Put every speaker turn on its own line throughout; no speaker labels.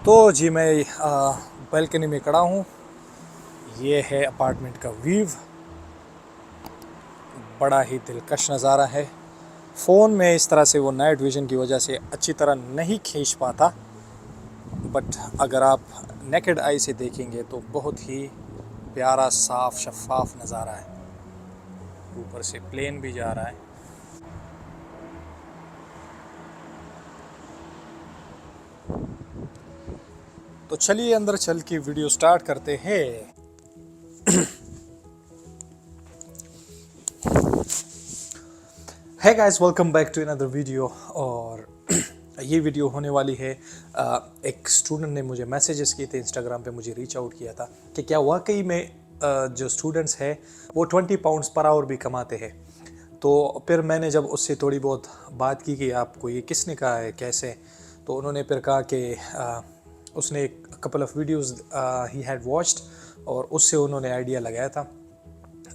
तो जी मैं बालकनी में खड़ा हूँ। ये है अपार्टमेंट का व्यू। बड़ा ही दिलकश नज़ारा है। फ़ोन में इस तरह से वो नाइट विज़न की वजह से अच्छी तरह नहीं खींच पाता, बट अगर आप नेकेड आई से देखेंगे तो बहुत ही प्यारा साफ शफाफ नज़ारा है। ऊपर से प्लेन भी जा रहा है। तो चलिए अंदर चल के वीडियो स्टार्ट करते हैं। Hey guys, welcome back to another video. और ये वीडियो होने वाली है, एक स्टूडेंट ने मुझे मैसेजेस किए थे, इंस्टाग्राम पे मुझे रीच आउट किया था कि क्या वाकई में जो स्टूडेंट्स हैं वो 20 पाउंड्स पर आवर भी कमाते हैं। तो फिर मैंने जब उससे थोड़ी बहुत बात की कि आपको ये किसने कहा है, कैसे, तो उन्होंने फिर कहा कि उसने एक couple of videos he had watched और उससे उन्होंने आइडिया लगाया था।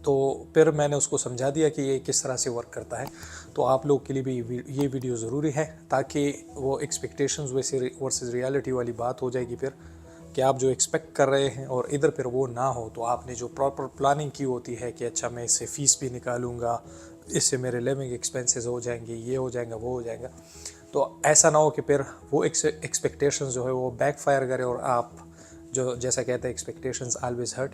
तो फिर मैंने उसको समझा दिया कि ये किस तरह से वर्क करता है। तो आप लोग के लिए भी ये वीडियो ज़रूरी है ताकि वो एक्सपेक्टेशंस वैसे वर्सेस रियलिटी वाली बात हो जाएगी फिर, कि आप जो एक्सपेक्ट कर रहे हैं और इधर फिर वो ना हो। तो आपने जो प्रॉपर प्लानिंग की होती है कि अच्छा मैं इससे फ़ीस भी निकालूंगा, इससे मेरे लिविंग एक्सपेंसेस हो जाएंगे, ये हो जाएगा, वो हो जाएगा, तो ऐसा ना हो कि फिर वो एक्सपेक्टेशंस जो है वो बैकफायर करे और आप जो जैसा कहते हैं एक्सपेक्टेशंस ऑलवेज हर्ट,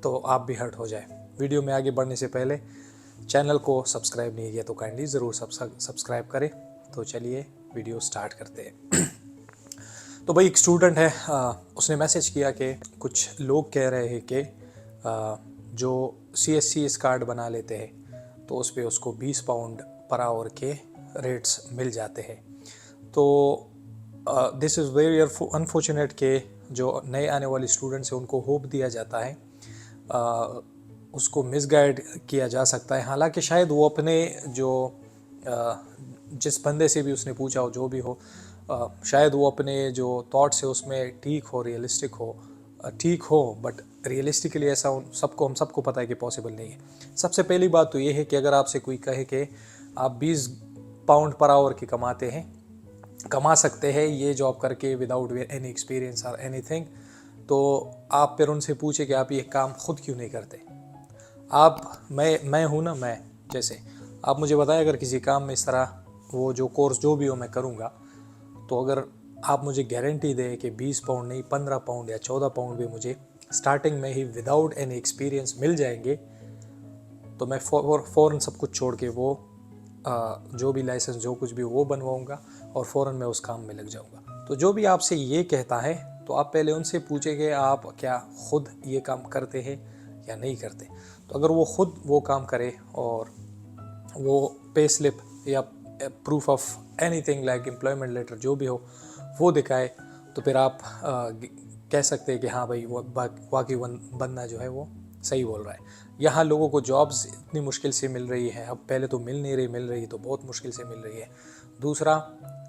तो आप भी हर्ट हो जाए। वीडियो में आगे बढ़ने से पहले चैनल को सब्सक्राइब नहीं किया तो काइंडली ज़रूर सब्सक्राइब करें। तो चलिए वीडियो स्टार्ट करते हैं। तो भाई एक स्टूडेंट है, उसने मैसेज किया कि कुछ लोग कह रहे हैं कि जो CSCS कार्ड बना लेते हैं तो उस पर उसको 20 पाउंड पर आवर के रेट्स मिल जाते हैं। तो दिस इज़ वेरी अनफॉर्चुनेट कि जो नए आने वाले स्टूडेंट्स हैं उनको होप दिया जाता है, उसको मिसगाइड किया जा सकता है। हालांकि शायद वो अपने जो जिस बंदे से भी उसने पूछा हो, जो भी हो, शायद वो अपने जो थॉट्स है उसमें ठीक हो, रियलिस्टिक हो, ठीक हो, बट रियलिस्टिकली ऐसा हम सबको पता है कि पॉसिबल नहीं है। सबसे पहली बात तो ये है कि अगर आपसे कोई कहे कि आप 20 पाउंड पर आवर की कमा सकते हैं ये जॉब करके विदाउट एनी एक्सपीरियंस और एनीथिंग, तो आप फिर उनसे पूछे कि आप ये काम खुद क्यों नहीं करते। मैं हूँ ना, मैं जैसे आप मुझे बताएं अगर किसी काम में इस तरह वो जो कोर्स जो भी हो मैं करूँगा, तो अगर आप मुझे गारंटी दें कि 20 पाउंड नहीं 15 पाउंड या 14 पाउंड भी मुझे स्टार्टिंग में ही विदाउट एनी एक्सपीरियंस मिल जाएंगे, तो मैं फ़ौरन सब कुछ छोड़ के वो जो भी लाइसेंस जो कुछ भी वो बनवाऊँगा और फ़ौरन मैं उस काम में लग जाऊँगा। तो जो भी आपसे ये कहता है तो आप पहले उनसे पूछें कि आप क्या खुद ये काम करते हैं या नहीं करते। तो अगर वो खुद वो काम करे और वो पे स्लिप या proof of anything like employment letter जो भी हो वो दिखाए, तो फिर आप कह सकते हैं कि हाँ भाई वो वाकई बंदा जो है वो सही बोल रहा है। यहाँ लोगों को जॉब्स इतनी मुश्किल से मिल रही है, अब पहले तो मिल नहीं रही, मिल रही तो बहुत मुश्किल से मिल रही है। दूसरा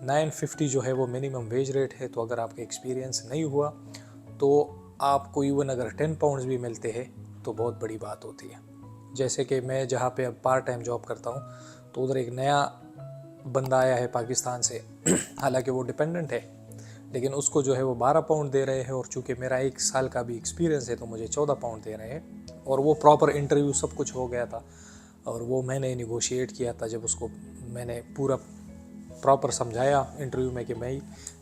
950 जो है वो मिनिमम वेज रेट है, तो अगर आपका एक्सपीरियंस नहीं हुआ तो आपको इवन अगर 10 पाउंड्स भी मिलते हैं तो बहुत बड़ी बात होती है। जैसे कि मैं जहाँ पे अब पार्ट टाइम जॉब करता हूँ तो उधर एक नया बंदा आया है पाकिस्तान से हालांकि वो डिपेंडेंट है, लेकिन उसको जो है वो 12 पाउंड दे रहे हैं और चूँकि मेरा 1 साल का भी एक्सपीरियंस है तो मुझे 14 पाउंड दे रहे हैं। और वो प्रॉपर इंटरव्यू सब कुछ हो गया था और वो मैंने निगोशिएट किया था जब उसको मैंने पूरा प्रॉपर समझाया इंटरव्यू में कि मैं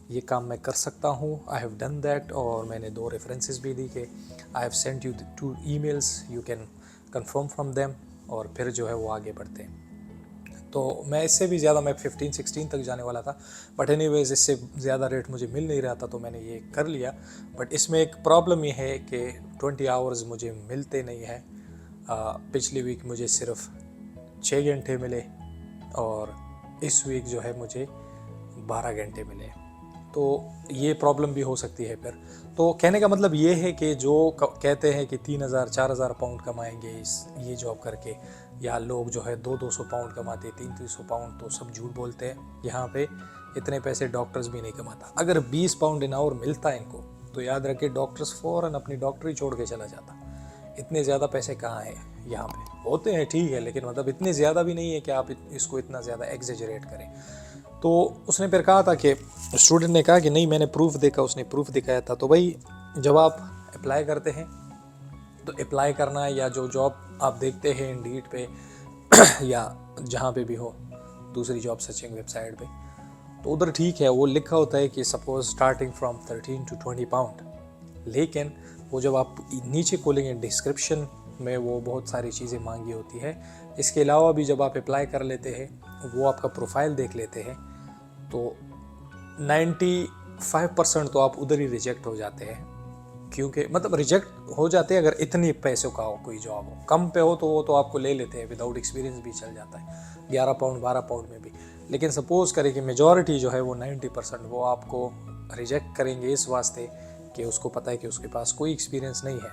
ये काम मैं कर सकता हूँ, आई हैव डन दैट। और मैंने 2 रेफरेंसेस भी दी कि I have sent you 2 emails, you can confirm from them, और फिर जो है वो आगे बढ़ते हैं। तो मैं इससे भी ज़्यादा मैं 15-16 तक जाने वाला था, बट एनीवेज इससे ज़्यादा रेट मुझे मिल नहीं रहा था तो मैंने ये कर लिया। बट इसमें एक प्रॉब्लम ये है कि 20 आवर्स मुझे मिलते नहीं है। पिछली वीक मुझे सिर्फ 6 घंटे मिले और इस वीक जो है मुझे 12 घंटे मिले। तो ये प्रॉब्लम भी हो सकती है फिर। तो कहने का मतलब ये है कि जो कहते हैं कि 3000-4000 पाउंड कमाएंगे ये जॉब करके, या लोग जो है 200-200 पाउंड कमाते, 300 पाउंड, तो सब झूठ बोलते हैं। यहाँ पे इतने पैसे डॉक्टर्स भी नहीं कमाता। अगर 20 पाउंड इन आवर मिलता है इनको तो याद रखे डॉक्टर्स फ़ौरन अपनी डॉक्टरी छोड़ के चला जाता। इतने ज़्यादा पैसे कहाँ हैं यहाँ पे, होते हैं ठीक है, लेकिन मतलब इतने ज़्यादा भी नहीं है कि आप इसको इतना ज़्यादा एग्जेजरेट करें। तो उसने फिर कहा था कि स्टूडेंट ने कहा कि नहीं मैंने प्रूफ देखा, उसने प्रूफ दिखाया था। तो भाई जब आप अप्लाई करते हैं तो अप्लाई करना या जो जॉब आप देखते हैं इंडीड पे या जहाँ पे भी हो दूसरी जॉब सर्चिंग वेबसाइट पे, तो उधर ठीक है वो लिखा होता है कि suppose starting from 13 to 20 pound. लेकिन वो जब आप नीचे खोलेंगे डिस्क्रिप्शन में वो बहुत सारी चीज़ें मांगी होती है। इसके अलावा भी जब आप अप्लाई कर लेते हैं वो आपका प्रोफाइल देख लेते हैं तो 95% तो आप उधर ही रिजेक्ट हो जाते हैं। क्योंकि मतलब रिजेक्ट हो जाते हैं अगर इतनी पैसों का हो कोई जॉब हो, कम पे हो तो वो तो आपको ले लेते हैं, विदाउट एक्सपीरियंस भी चल जाता है 11 पाउंड 12 पाउंड में भी। लेकिन सपोज करें कि मेजॉरिटी जो है वो 90% वो आपको रिजेक्ट करेंगे इस वास्ते कि उसको पता है कि उसके पास कोई एक्सपीरियंस नहीं है।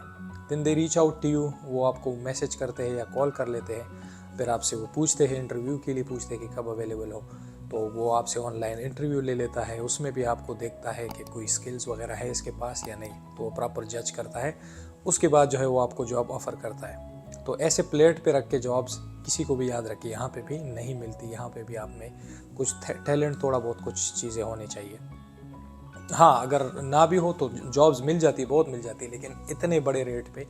Then they reach out to you, वो आपको मैसेज करते हैं या कॉल कर लेते हैं, फिर आपसे वो पूछते हैं, इंटरव्यू के लिए पूछते हैं कि कब अवेलेबल हो। तो वो आपसे ऑनलाइन इंटरव्यू ले लेता है, उसमें भी आपको देखता है कि कोई स्किल्स वगैरह है इसके पास या नहीं, तो वो प्रॉपर जज करता है। उसके बाद जो है वो आपको जॉब ऑफ़र करता है। तो ऐसे प्लेट पे रख के जॉब्स किसी को भी याद रखिए यहाँ पे भी नहीं मिलती। यहाँ पे भी आप में कुछ टैलेंट, थोड़ा बहुत कुछ चीज़ें होनी चाहिए। हाँ, अगर ना भी हो तो जॉब्स मिल जाती, बहुत मिल जाती, लेकिन इतने बड़े रेट पे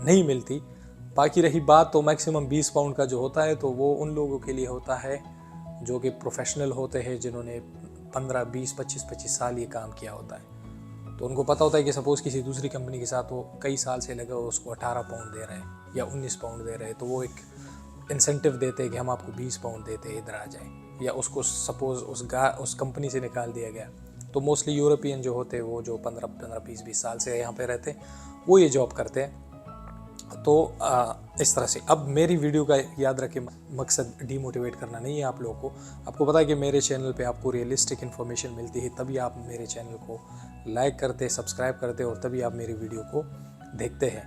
नहीं मिलती। बाकी रही बात तो मैक्सिमम 20 पाउंड का जो होता है तो वो उन लोगों के लिए होता है जो कि प्रोफेशनल होते हैं, जिन्होंने 15 20 25 25 साल ये काम किया होता है। तो उनको पता होता है कि सपोज़ किसी दूसरी कंपनी के साथ वो कई साल से लगे, उसको 18 पाउंड दे रहे हैं या 19 पाउंड दे रहे हैं, तो वो एक इंसेंटिव देते हैं कि हम आपको 20 पाउंड देते हैं, इधर आ जाए। या उसको सपोज़ उस कंपनी से निकाल दिया गया, तो मोस्टली यूरोपियन जो होते हैं वो जो 15 20 साल से यहाँ पे रहते हैं वो ये जॉब करते हैं। तो इस तरह से अब मेरी वीडियो का याद रखें, मकसद डीमोटिवेट करना नहीं है आप लोगों को। आपको पता है कि मेरे चैनल पे आपको रियलिस्टिक इन्फॉर्मेशन मिलती है, तभी आप मेरे चैनल को लाइक करते, सब्सक्राइब करते और तभी आप मेरी वीडियो को देखते हैं।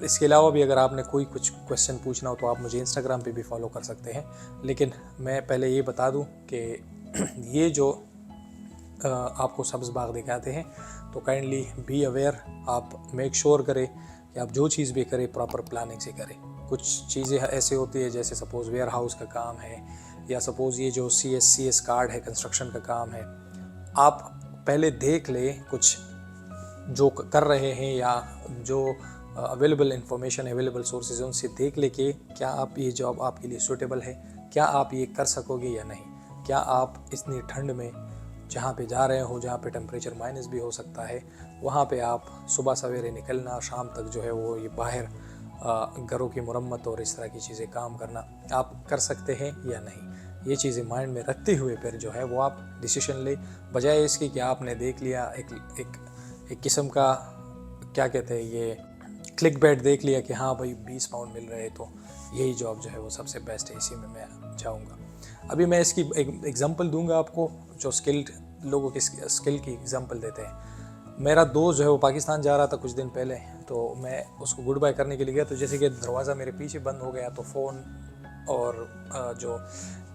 इसके अलावा भी अगर आपने कोई कुछ क्वेश्चन पूछना हो तो आप मुझे इंस्टाग्राम पे भी फॉलो कर सकते हैं। लेकिन मैं पहले ये बता दूं कि ये जो आपको सब्ज़ बाग दिखाते हैं तो काइंडली बी अवेयर, आप मेक श्योर करें कि आप जो चीज़ भी करें प्रॉपर प्लानिंग से करें। कुछ चीज़ें ऐसे होती है जैसे सपोज़ वेयर हाउस का काम है या सपोज़ ये जो CS कार्ड है कंस्ट्रक्शन का काम है, आप पहले देख लें कुछ जो कर रहे हैं या जो अवेलेबल इंफॉर्मेशन अवेलेबल सोर्सेज हैं उनसे देख ले कि क्या आप ये जॉब आपके लिए सूटेबल है, क्या आप ये कर सकोगे या नहीं। क्या आप इतनी ठंड में जहाँ पे जा रहे हो, जहाँ पे टेम्परेचर माइनस भी हो सकता है, वहाँ पे आप सुबह सवेरे निकलना, शाम तक जो है वो ये बाहर घरों की मुरम्मत और इस तरह की चीज़ें काम करना आप कर सकते हैं या नहीं। ये चीज़ें माइंड में रखते हुए फिर जो है वो आप डिसीजन ले, बजाय इसकी कि आपने देख लिया एक किस्म का क्या कहते हैं ये क्लिक बैट देख लिया कि हाँ भाई 20 पाउंड मिल रहे हैं तो यही जॉब जो है वो सबसे बेस्ट है, इसी में मैं जाऊँगा। अभी मैं इसकी एक एग्जांपल दूंगा आपको, जो स्किल्ड लोगों की स्किल की एग्जांपल देते हैं। मेरा दोस्त जो है वो पाकिस्तान जा रहा था कुछ दिन पहले, तो मैं उसको गुड बाय करने के लिए गया, तो जैसे कि दरवाज़ा मेरे पीछे बंद हो गया तो फ़ोन और जो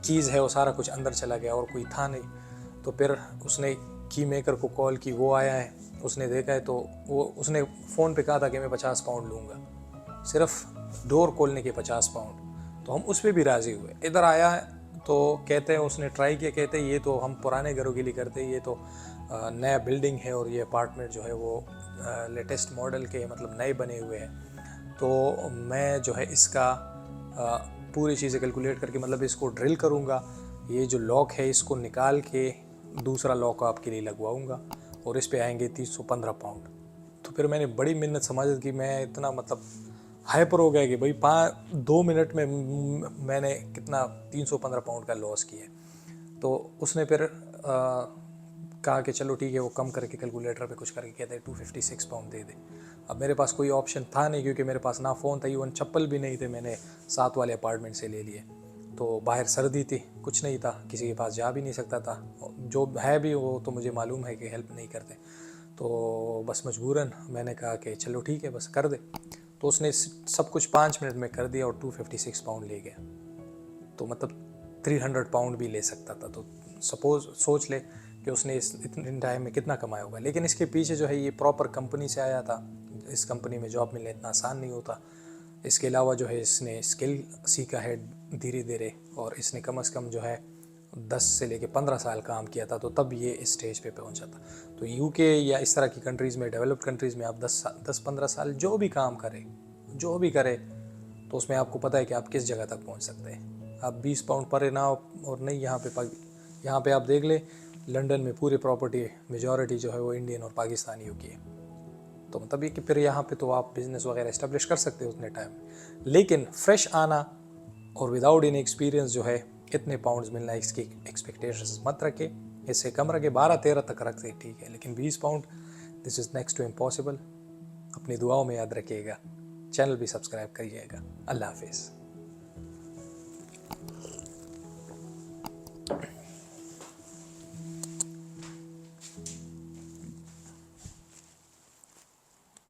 कीज़ है वो सारा कुछ अंदर चला गया और कोई था नहीं। तो फिर उसने की मेकर को कॉल की, वो आया है, उसने देखा है तो वो उसने फ़ोन पे कहा था कि मैं 50 पाउंड लूँगा, सिर्फ डोर खोलने के 50 पाउंड। तो हम उस पर भी राज़ी हुए। इधर आया है तो कहते हैं उसने ट्राई किया, कहते हैं ये तो हम पुराने घरों के लिए करते हैं, ये तो नया बिल्डिंग है और ये अपार्टमेंट जो है वो लेटेस्ट मॉडल के मतलब नए बने हुए हैं। तो मैं जो है इसका पूरी चीज़ें कैलकुलेट करके मतलब इसको ड्रिल करूँगा, ये जो लॉक है इसको निकाल के दूसरा लॉक आपके लिए लगवाऊँगा और इस पे आएंगे 315 पाउंड। तो फिर मैंने बड़ी मिन्नत समाजत की, मैं इतना मतलब हाइपर हो गया कि भाई 2 मिनट में मैंने कितना 315 पाउंड का लॉस किया। तो उसने फिर कहा कि चलो ठीक है, वो कम करके कैलकुलेटर पे कुछ करके कहते हैं 256 पाउंड दे दे। अब मेरे पास कोई ऑप्शन था नहीं क्योंकि मेरे पास ना फ़ोन था, इवन चप्पल भी नहीं थे, मैंने साथ वाले अपार्टमेंट से ले लिए। तो बाहर सर्दी थी, कुछ नहीं था, किसी के पास जा भी नहीं सकता था, जो है भी वो तो मुझे मालूम है कि हेल्प नहीं करते। तो बस मजबूरन मैंने कहा कि चलो ठीक है बस कर दे। तो उसने सब कुछ 5 मिनट में कर दिया और 256 पाउंड ले गया। तो मतलब 300 पाउंड भी ले सकता था। तो सपोज सोच ले कि उसने इतने टाइम में कितना कमाया होगा। लेकिन इसके पीछे जो है ये प्रॉपर कंपनी से आया था, इस कंपनी में जॉब मिलना इतना आसान नहीं होता। इसके अलावा जो है इसने स्किल सीखा है धीरे धीरे और इसने कम से कम जो है 10 से लेके 15 साल काम किया था, तो तब ये इस स्टेज पे पहुंचा था। तो यूके या इस तरह की कंट्रीज़ में, डेवलप्ड कंट्रीज़ में आप 10-15 साल जो भी काम करें, जो भी करें, तो उसमें आपको पता है कि आप किस जगह तक पहुंच सकते हैं। आप 20 पाउंड पर ना, और नहीं, यहाँ पे आप देख ले, लंदन में पूरी प्रॉपर्टी मेजॉरिटी जो है वो इंडियन और पाकिस्तानियों की है। तो मतलब ये कि फिर यहाँ पे तो आप बिज़नेस वगैरह इस्टेब्लिश कर सकते हो उतने टाइम में। लेकिन फ्रेश आना और विदाउट एनी एक्सपीरियंस जो है इतने पाउंड्स मिलना, इसकी एक्सपेक्टेशंस मत रखे, इससे कम रखे, 12-13 तक रखते ठीक है, लेकिन 20 pound, this is next to impossible. अपनी दुआओं में याद रखिएगा, चैनल भी सब्सक्राइब करिएगा। अल्लाह हाफिज़।